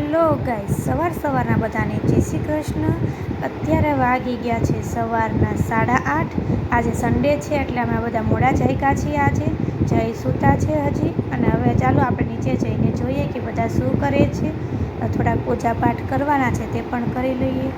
Hello guys, સવારના બધાને જય શ્રી કૃષ્ણ। અત્યારે વાગી ગયા છે સવારના 8:30। આજે સન્ડે છે એટલે અમે બધા મોડા જાગ્યા છીએ। આજે જય સૂતા છે હજી, અને હવે ચાલો આપણે નીચે જઈને જોઈએ કે બધા શું કરે છે। થોડાક પૂજા પાઠ કરવાના છે તે પણ કરી લઈએ।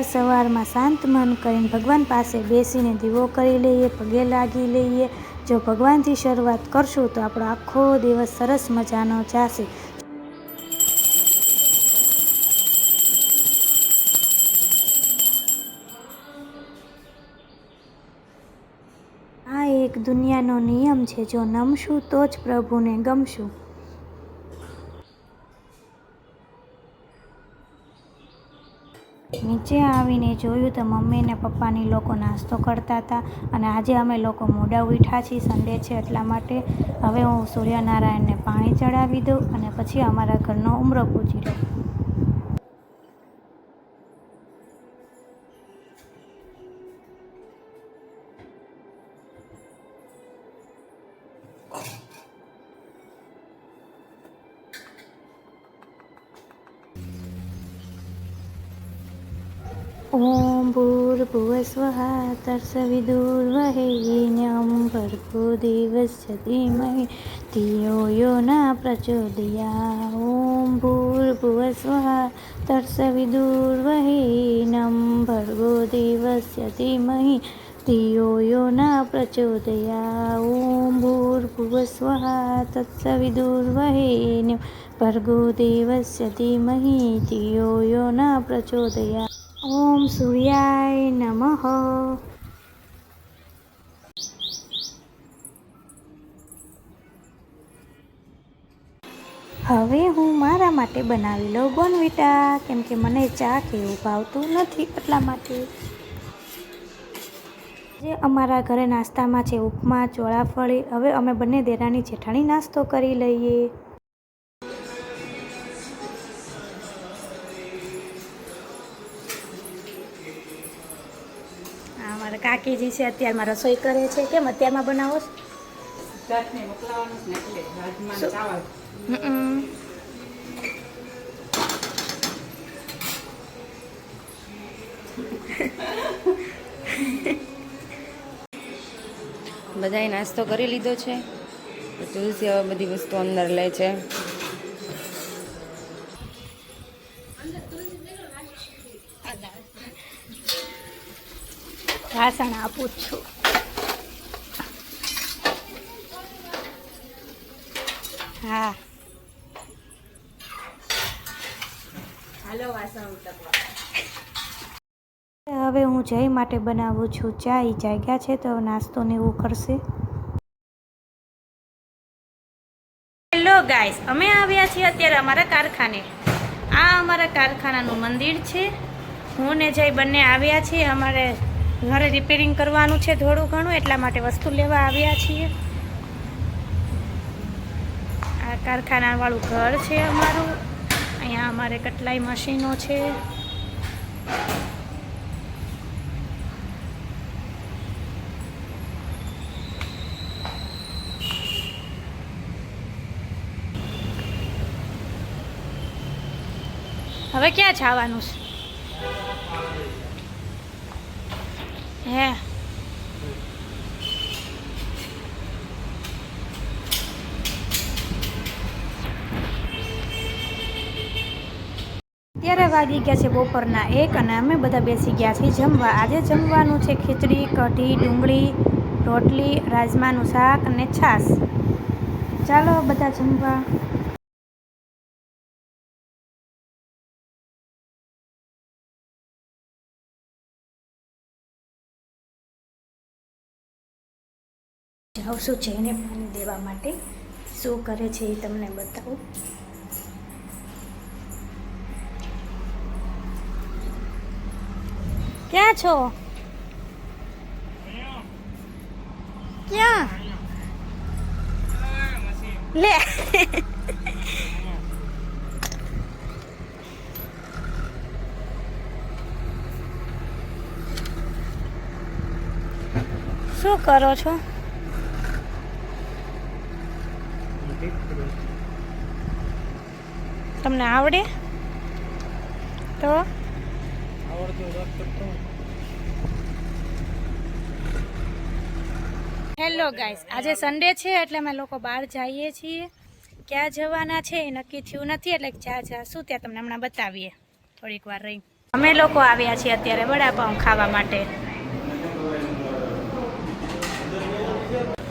સવારમાં શાંત મન કરીને ભગવાન પાસે બેસીને દીવો કરી લઈએ, પગે લાગી લઈએ। જો ભગવાનથી શરૂઆત કરશું તો આપણો આખો દિવસ સરસ મજાનો જશે। આ એક દુનિયાનો નિયમ છે, જો નમશું તો જ પ્રભુને ગમશું। નીચે આવીને જોયું તો મમ્મી ને પપ્પાની લોકો નાસ્તો કરતા હતા, અને આજે અમે લોકો મોડા ઉઠ્યા છીએ, સન્ડે છે એટલા માટે। હવે હું સૂર્યનારાયણને પાણી ચડાવી દઉં અને પછી અમારા ઘરનો ઉમરો પૂજી લઉં। ઓમ ભૂર્ભુવસ્વઃ તત્સવિતુર્વરેણ્યં ભર્ગો દેવસ્ય ધીમહિ ધિયો યો ન પ્રચોદયાत्। ઓમ ભૂર્ભુવસ્વઃ તત્સવિતુર્વરેણ્યં ભર્ગો દેવસ્ય ધીમહિ ધિયો યો ન પ્રચોદયાत्। ઓમ ભૂર્ભુવસ્વઃ તત્સવિતુર્વરેણ્યં ભર્ગો દેવસ્ય ધીમહિ ધિયો યો ન પ્રચોદયાत्। ઓમ સૂર્યાય નમઃ। હવે હું મારા માટે બનાવી લઉં બોર્નવિટા, કેમ કે મને ચા કે એવું ભાવતું નથી, એટલા માટે। જે અમારા ઘરે નાસ્તામાં છે ઉપમા, ચોળાફળી। હવે અમે બંને દેરાણી જેઠાણી નાસ્તો કરી લઈએ। અમારા કાકીજી છે અત્યારમાં રસોઈ કરે છે। કેમ અત્યારમાં બનાવો છો? બધાએ નાસ્તો કરી લીધો છે। તુલસી હવે બધી વસ્તુ અંદર લે છે। વાસણ આપું છું। હા, હાલો વાસણ ઉટકવા। હવે હું જય માટે બનાવું છું ચા। ઈ જાગ્યા છે તો નાસ્તો ને એવું કરશે। હેલો ગાઈસ, અમે આવ્યા છીએ અત્યારે અમારા કારખાને। આ અમારા કારખાનાનું મંદિર છે। હું ને જય બંને આવ્યા છીએ, અમારે ઘરે રિપેરિંગ કરવાનું છે થોડું ઘણું, એટલા માટે વસ્તુ લેવા આવ્યા છીએ। આ કારખાના વાળું ઘર છે અમારું। અહીંયા અમારે કેટલાય મશીનો છે। હવે ક્યાં જવાનું છે? હે, અત્યારે વાગી ગયા છે બપોરના 1 અને અમે બધા બેસી ગયા છીએ જમવા। આજે જમવાનું છે ખીચડી, કઢી, ડુંગળી, રોટલી, રાજમાનું શાક અને છાશ। ચાલો બધા જમવા। જાઉં છું જઈને પાણી દેવા માટે। શું કરે છે એ તમને બતાવું। ક્યાં છો? ક્યાં લે? શું કરો છો? તમને આવડે તો? હેલો ગાઈસ, આજે સન્ડે છે એટલે અમે લોકો બહાર જઈએ છીએ. ક્યાં જવાના છે એ નક્કી થયું નથી, એટલે જ્યાં જાશું ત્યાં તમને હમણાં બતાવીએ થોડીક વાર રહી. અમે લોકો આવ્યા છીએ અત્યારે વડાપાઉં ખાવા માટે.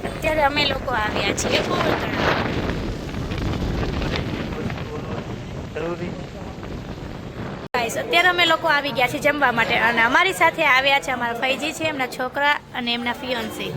અત્યારે અમે લોકો આવ્યા છીએ ગોળ તળાવ. ગાઈસ, અત્યારે અમે લોકો આવી ગયા છીએ જમવા માટે અને અમારી સાથે આવ્યા છે અમારા ફૈજી છે, એમના છોકરા અને એમના ફિયોન્સી.